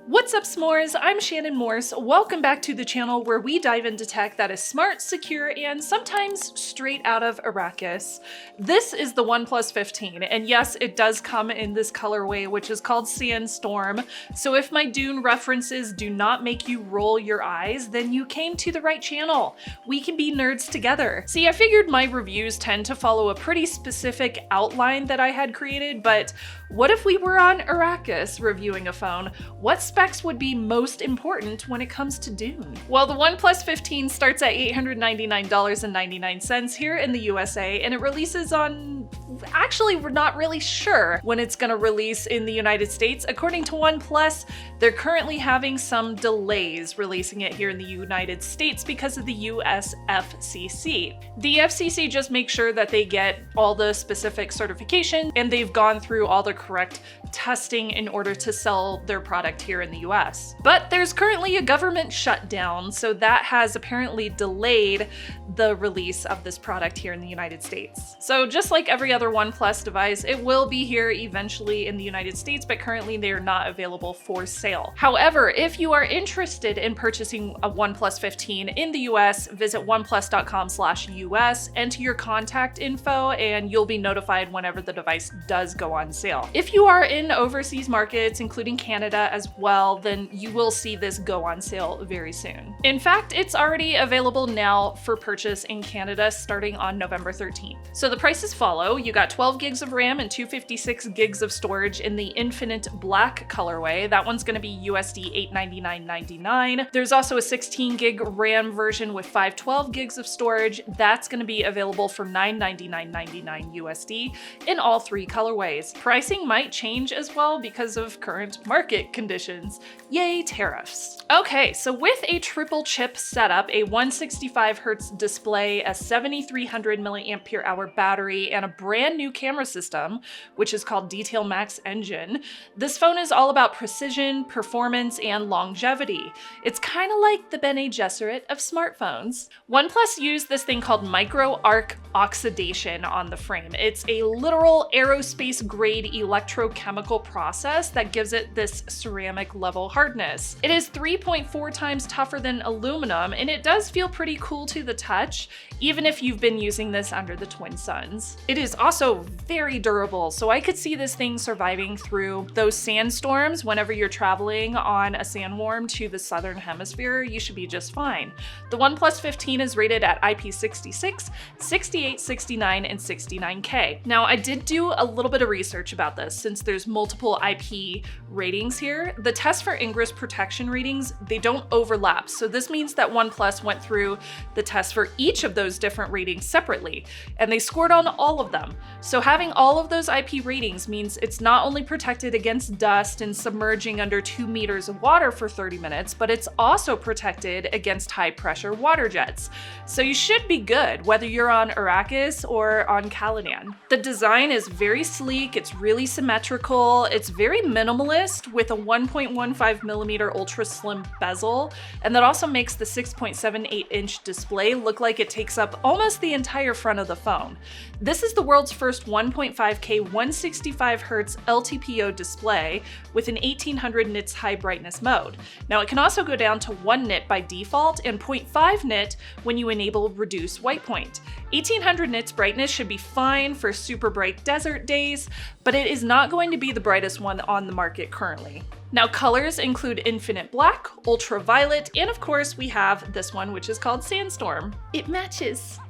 What's up, s'mores? I'm Shannon Morse. Welcome back to the channel where we dive into tech that is smart, secure, and sometimes straight out of Arrakis. This is the OnePlus 15, and yes, it does come in this colorway, which is called Sandstorm. So if my Dune references do not make you roll your eyes, then you came to the right channel. We can be nerds together. See, I figured my reviews tend to follow a pretty specific outline that I had created, but what if we were on Arrakis reviewing a phone? What specs would be most important when it comes to Dune? Well, the OnePlus 15 starts at $899.99 here in the USA, and it releases on... Actually, we're not really sure when it's gonna release in the United States. According to OnePlus, they're currently having some delays releasing it here in the United States because of the US FCC. The FCC just makes sure that they get all the specific certification and they've gone through all the correct testing in order to sell their product here in the US. But there's currently a government shutdown, so that has apparently delayed the release of this product here in the United States. So just like every other OnePlus device, it will be here eventually in the United States, but currently they are not available for sale. However, if you are interested in purchasing a OnePlus 15 in the US, visit oneplus.com/US, enter your contact info, and you'll be notified whenever the device does go on sale. If you are in overseas markets, including Canada as well, then you will see this go on sale very soon. In fact, it's already available now for purchase in Canada starting on November 13th. So the prices follow. You got 12 gigs of RAM and 256 gigs of storage in the Infinite Black colorway. That one's gonna be USD $899.99. There's also a 16 gig RAM version with 512 gigs of storage. That's gonna be available for $999.99 USD in all three colorways. Pricing might change as well because of current market conditions. Yay, tariffs. Okay, so with a triple chip setup, a 165Hz display, a 7300 mAh battery, and a brand new camera system, which is called DetailMax Engine, this phone is all about precision, performance, and longevity. It's kind of like the Bene Gesserit of smartphones. OnePlus used this thing called micro arc oxidation on the frame. It's a literal aerospace grade electrochemical process that gives it this ceramic level hardness. It is 3.4 times tougher than aluminum, and it does feel pretty cool to the touch, even if you've been using this under the twin suns. It is also very durable, so I could see this thing surviving through those sandstorms. Whenever you're traveling on a sandworm to the southern hemisphere, you should be just fine. The OnePlus 15 is rated at IP66, 68, 69, and 69K. Now, I did do a little bit of research about this since there's multiple IP ratings here. The test for ingress protection readings, they don't overlap. So this means that OnePlus went through the test for each of those different ratings separately, and they scored on all of them. So having all of those IP ratings means it's not only protected against dust and submerging under 2 meters of water for 30 minutes, but it's also protected against high pressure water jets. So you should be good, whether you're on Arrakis or on Caladan. The design is very sleek, it's really symmetrical, it's very minimalist with a 1.15mm ultra slim bezel, and that also makes the 6.78-inch display look like it takes up almost the entire front of the phone. This is the world's first 1.5K 165Hz LTPO display with an 1800 nits high brightness mode. Now it can also go down to 1 nit by default and 0.5 nit when you enable reduce white point. 1800 nits brightness should be fine for super bright desert days, but it is not going to be the brightest one on the market currently. Now, colors include Infinite Black, Ultraviolet, and of course we have this one, which is called Sandstorm. It matches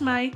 my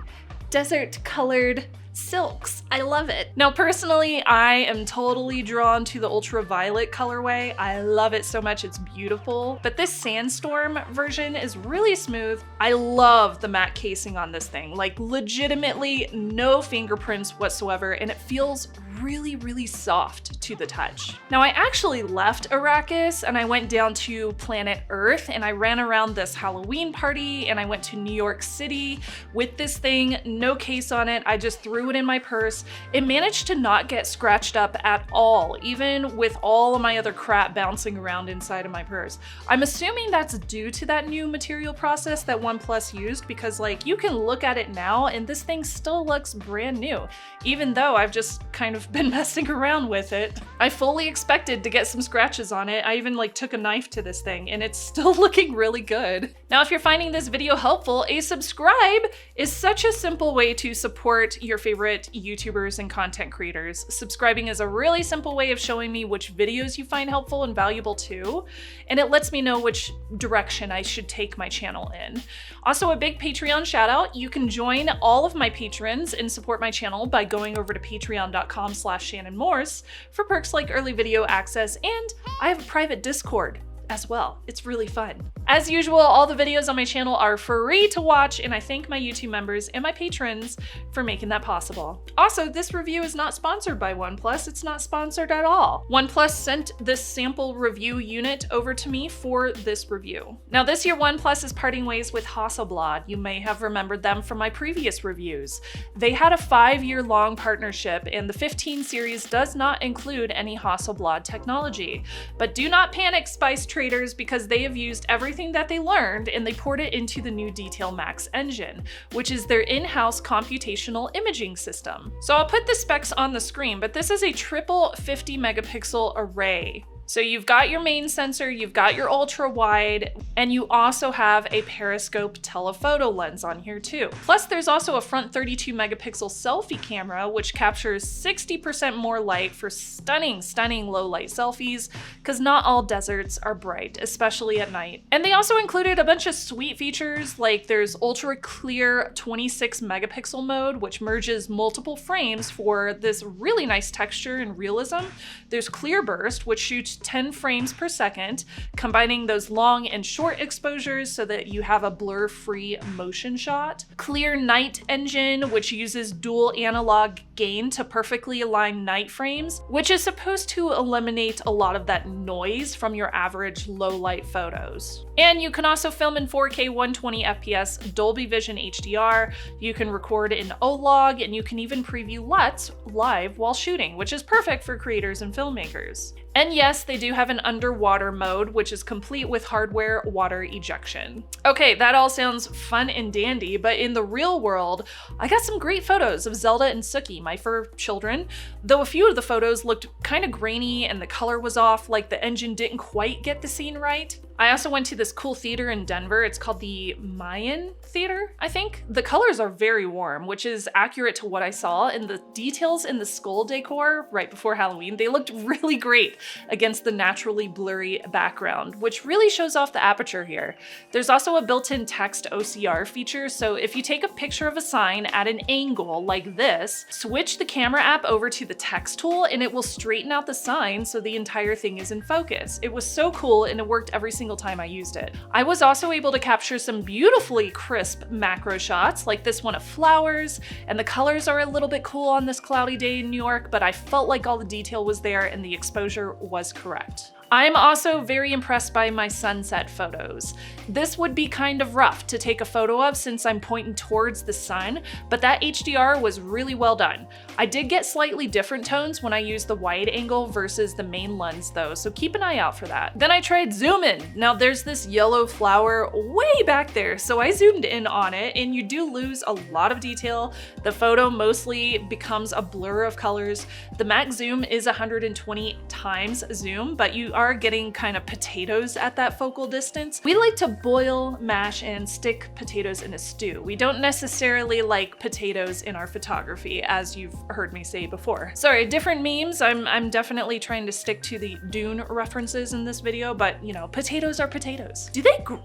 desert colored silks. I love it. Now, personally, I am totally drawn to the ultraviolet colorway. I love it so much, it's beautiful. But this Sandstorm version is really smooth. I love the matte casing on this thing. Like, legitimately no fingerprints whatsoever, and it feels really soft to the touch. Now, I actually left Arrakis and I went down to planet Earth and I ran around this Halloween party and I went to New York City with this thing, no case on it. I just threw it in my purse. It managed to not get scratched up at all, even with all of my other crap bouncing around inside of my purse. I'm assuming that's due to that new material process that OnePlus used, because like you can look at it now and this thing still looks brand new, even though I've just kind of I've been messing around with it. I fully expected to get some scratches on it. I even like took a knife to this thing and it's still looking really good. Now, if you're finding this video helpful, a subscribe is such a simple way to support your favorite YouTubers and content creators. Subscribing is a really simple way of showing me which videos you find helpful and valuable too, and it lets me know which direction I should take my channel in. Also, a big Patreon shout out. You can join all of my patrons and support my channel by going over to patreon.com/Shannon Morse for perks like early video access, and I have a private Discord as well. It's really fun. As usual, all the videos on my channel are free to watch, and I thank my YouTube members and my patrons for making that possible. Also, this review is not sponsored by OnePlus. It's not sponsored at all. OnePlus sent this sample review unit over to me for this review. Now, this year, OnePlus is parting ways with Hasselblad. You may have remembered them from my previous reviews. They had a 5-year-long partnership, and the 15 series does not include any Hasselblad technology. But do not panic, Spice traders, because they have used everything that they learned and they poured it into the new DetailMax Engine, which is their in-house computational imaging system. So I'll put the specs on the screen, but this is a triple 50 megapixel array. So you've got your main sensor, you've got your ultra wide, and you also have a periscope telephoto lens on here too. Plus there's also a front 32 megapixel selfie camera, which captures 60% more light for stunning low light selfies, because not all deserts are bright, especially at night. And they also included a bunch of sweet features, like there's ultra clear 26 megapixel mode, which merges multiple frames for this really nice texture and realism. There's clear burst, which shoots 10 frames per second, combining those long and short exposures so that you have a blur-free motion shot. Clear night engine, which uses dual analog gain to perfectly align night frames, which is supposed to eliminate a lot of that noise from your average low light photos. And you can also film in 4K 120 FPS Dolby Vision HDR, you can record in OLOG, and you can even preview LUTs live while shooting, which is perfect for creators and filmmakers. And yes, they do have an underwater mode, which is complete with hardware water ejection. Okay, that all sounds fun and dandy, but in the real world, I got some great photos of Zelda and Suki, my fur children, though a few of the photos looked kind of grainy and the color was off, like the engine didn't quite get the scene right. I also went to this cool theater in Denver. It's called the Mayan Theater, I think. The colors are very warm, which is accurate to what I saw, and the details in the skull decor right before Halloween, they looked really great against the naturally blurry background, which really shows off the aperture here. There's also a built-in text OCR feature, so if you take a picture of a sign at an angle like this, switch the camera app over to the text tool and it will straighten out the sign so the entire thing is in focus. It was so cool and it worked every single time I used it. I was also able to capture some beautifully crisp macro shots, like this one of flowers, and the colors are a little bit cool on this cloudy day in New York, but I felt like all the detail was there and the exposure was correct. I'm also very impressed by my sunset photos. This would be kind of rough to take a photo of since I'm pointing towards the sun, but that HDR was really well done. I did get slightly different tones when I used the wide angle versus the main lens though, so keep an eye out for that. Then I tried zoom in. Now there's this yellow flower way back there, so I zoomed in on it and you do lose a lot of detail. The photo mostly becomes a blur of colors. The max zoom is 120 times zoom, but you are getting kind of potatoes at that focal distance. We like to boil, mash, and stick potatoes in a stew. We don't necessarily like potatoes in our photography, as you've heard me say before. Sorry, different memes. I'm definitely trying to stick to the Dune references in this video, but you know, potatoes are potatoes.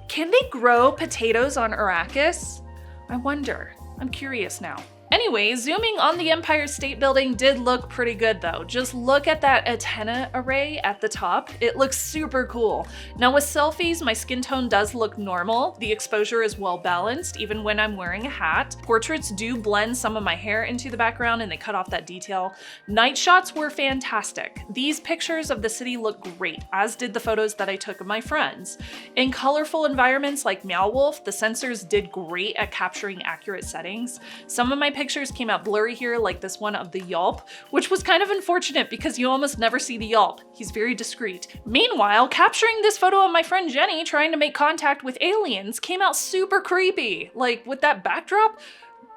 Can they grow potatoes on Arrakis? I wonder. I'm curious now. Anyway, zooming on the Empire State Building did look pretty good though. Just look at that antenna array at the top. It looks super cool. Now with selfies, my skin tone does look normal. The exposure is well balanced, even when I'm wearing a hat. Portraits do blend some of my hair into the background and they cut off that detail. Night shots were fantastic. These pictures of the city look great, as did the photos that I took of my friends. In colorful environments like Meow Wolf, the sensors did great at capturing accurate settings. Some of my pictures came out blurry here, like this one of the Yelp, which was kind of unfortunate because you almost never see the Yelp. He's very discreet. Meanwhile, capturing this photo of my friend Jenny trying to make contact with aliens came out super creepy. Like with that backdrop,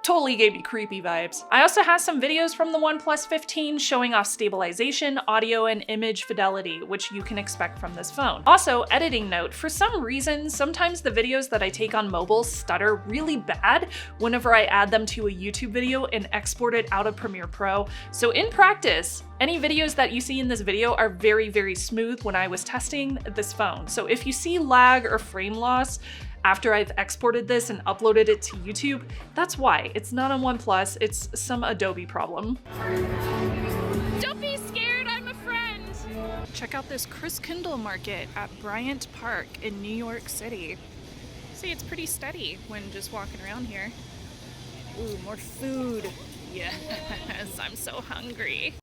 totally gave me creepy vibes. I also have some videos from the OnePlus 15 showing off stabilization, audio, and image fidelity, which you can expect from this phone. Also, editing note, for some reason, sometimes the videos that I take on mobile stutter really bad whenever I add them to a YouTube video and export it out of Premiere Pro. So in practice, any videos that you see in this video are very, very smooth when I was testing this phone. So if you see lag or frame loss after I've exported this and uploaded it to YouTube, that's why. It's not on OnePlus, it's some Adobe problem. Don't be scared, I'm a friend. Check out this Christkindl market at Bryant Park in New York City. See, it's pretty steady when just walking around here. Ooh, more food. Yes, I'm so hungry.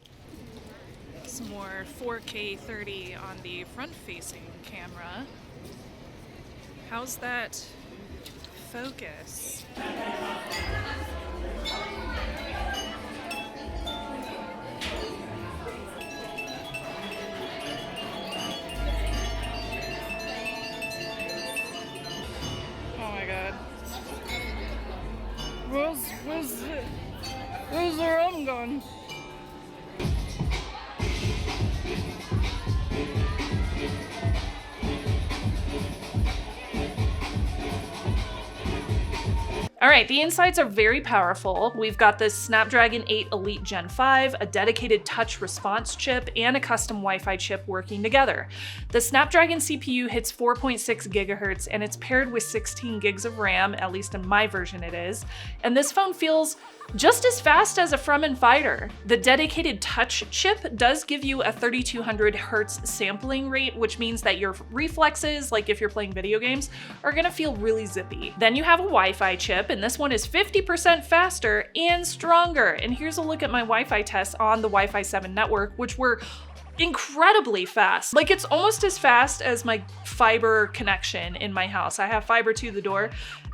Some more 4K 30 on the front-facing camera. How's that focus? Oh my god. Where's the rum gone? All right, the insides are very powerful. We've got this Snapdragon 8 Elite Gen 5, a dedicated touch response chip, and a custom Wi-Fi chip working together. The Snapdragon CPU hits 4.6 gigahertz and it's paired with 16 gigs of RAM, at least in my version it is. And this phone feels just as fast as a Fremen Fighter. The dedicated touch chip does give you a 3200 hertz sampling rate, which means that your reflexes, like if you're playing video games, are gonna feel really zippy. Then you have a Wi-Fi chip, and this one is 50% faster and stronger. And here's a look at my Wi-Fi tests on the Wi-Fi 7 network, which were incredibly fast. Like, it's almost as fast as my fiber connection in my house. I have fiber to the door,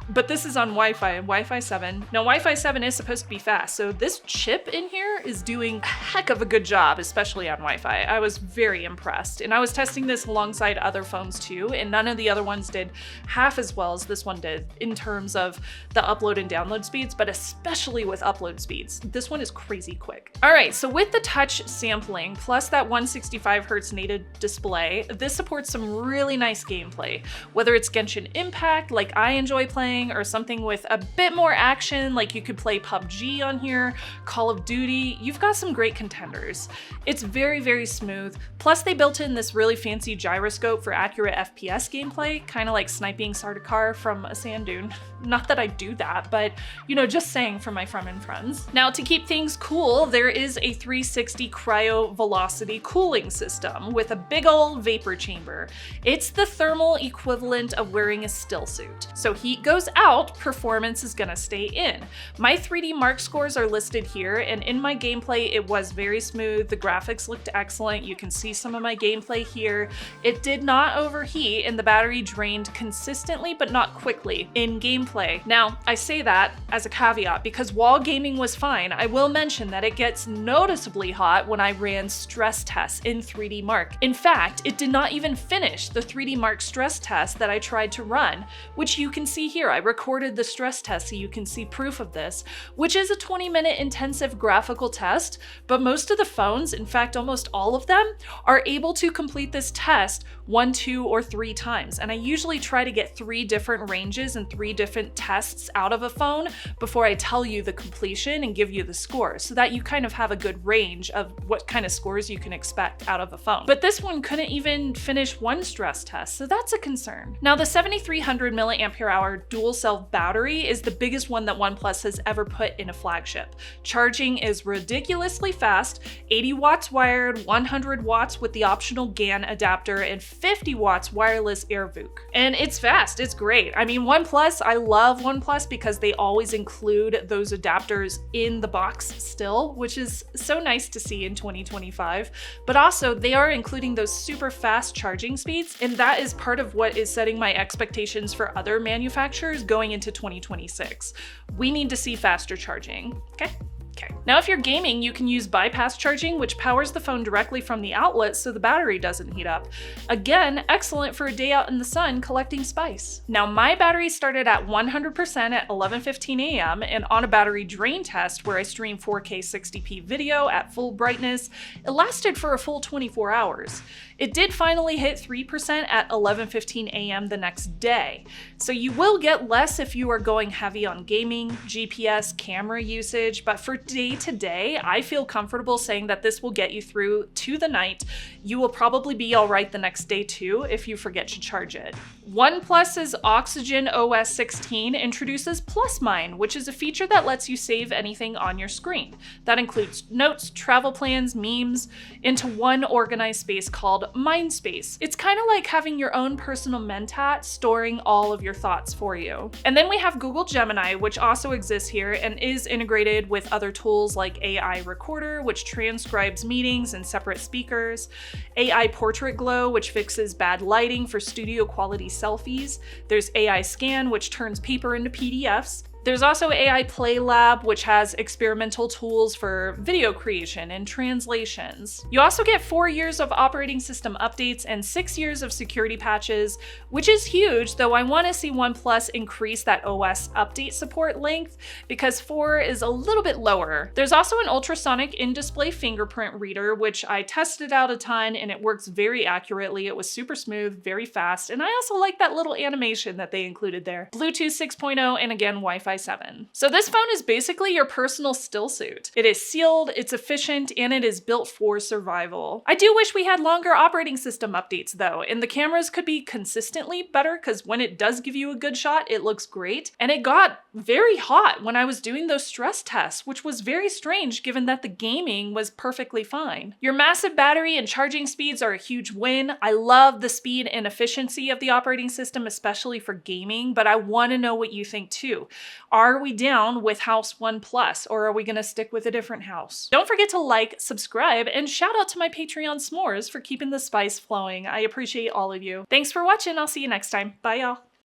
but this is on Wi-Fi, Wi-Fi 7. Now, Wi-Fi 7 is supposed to be fast, so this chip in here is doing a heck of a good job, especially on Wi-Fi. I was very impressed, and I was testing this alongside other phones too, and none of the other ones did half as well as this one did in terms of the upload and download speeds, but especially with upload speeds. This one is crazy quick. All right, so with the touch sampling, plus that 165 hertz native display, this supports some really nice gameplay. Whether it's Genshin Impact, like I enjoy playing, or something with a bit more action, like you could play PUBG on here, Call of Duty, you've got some great contenders. It's very, very smooth. Plus they built in this really fancy gyroscope for accurate FPS gameplay, kind of like sniping Sardaukar from a sand dune. Not that I do that, but you know, just saying for my Fremen friends. Now, to keep things cool, there is a 360 cryo velocity cooling system with a big old vapor chamber. It's the thermal equivalent of wearing a still suit. So heat goes out, performance is gonna stay in. My 3D Mark scores are listed here, and in my gameplay it was very smooth. The graphics looked excellent. You can see some of my gameplay here. It did not overheat, and the battery drained consistently but not quickly in gameplay. Now, I say that as a caveat because while gaming was fine, I will mention that it gets noticeably hot when I ran stress tests in 3D Mark. In fact, it did not even finish the 3D Mark stress test that I tried to run, which you can see here. I recorded the stress test so you can see proof of this, which is a 20-minute intensive graphical test, but most of the phones, in fact almost all of them, are able to complete this test 1, 2, or 3 times. And I usually try to get 3 different ranges and 3 different tests out of a phone before I tell you the completion and give you the score, so that you kind of have a good range of what kind of scores you can expect out of a phone. But this one couldn't even finish 1 stress test, so that's a concern. Now, the 7300 mAh dual cell battery is the biggest one that OnePlus has ever put in a flagship. Charging is ridiculously fast, 80 watts wired, 100 watts with the optional GAN adapter, and 50 watts wireless AIRVOOC. And it's fast, it's great. I mean, OnePlus, I love OnePlus because they always include those adapters in the box still, which is so nice to see in 2025. But also, they are including those super fast charging speeds, and that is part of what is setting my expectations for other manufacturers going into 2026. We need to see faster charging, okay? Okay. Now if you're gaming, you can use bypass charging, which powers the phone directly from the outlet so the battery doesn't heat up. Again, excellent for a day out in the sun collecting spice. Now my battery started at 100% at 11:15 a.m. and on a battery drain test where I streamed 4K 60p video at full brightness, it lasted for a full 24 hours. It did finally hit 3% at 11:15 a.m. the next day. So you will get less if you are going heavy on gaming, GPS, camera usage, but for day to day, I feel comfortable saying that this will get you through to the night. You will probably be all right the next day too if you forget to charge it. OnePlus's OxygenOS 16 introduces Plus Mine, which is a feature that lets you save anything on your screen. That includes notes, travel plans, memes, into one organized space called Mind Space. It's kind of like having your own personal Mentat storing all of your thoughts for you. And then we have Google Gemini, which also exists here and is integrated with other tools like AI Recorder, which transcribes meetings in separate speakers, AI Portrait Glow, which fixes bad lighting for studio quality selfies. There's AI Scan, which turns paper into PDFs. There's also AI Play Lab, which has experimental tools for video creation and translations. You also get 4 years of operating system updates and 6 years of security patches, which is huge, though I want to see OnePlus increase that OS update support length because 4 is a little bit lower. There's also an ultrasonic in-display fingerprint reader, which I tested out a ton and it works very accurately. It was super smooth, very fast, and I also like that little animation that they included there. Bluetooth 6.0 and again, Wi-Fi 7. So this phone is basically your personal still suit. It is sealed, it's efficient, and it is built for survival. I do wish we had longer operating system updates though, and the cameras could be consistently better because when it does give you a good shot, it looks great. And it got very hot when I was doing those stress tests, which was very strange given that the gaming was perfectly fine. Your massive battery and charging speeds are a huge win. I love the speed and efficiency of the operating system, especially for gaming, but I want to know what you think too. Are we down with House OnePlus, or are we gonna stick with a different house? Don't forget to like, subscribe, and shout out to my Patreon s'mores for keeping the spice flowing. I appreciate all of you. Thanks for watching. I'll see you next time. Bye, y'all.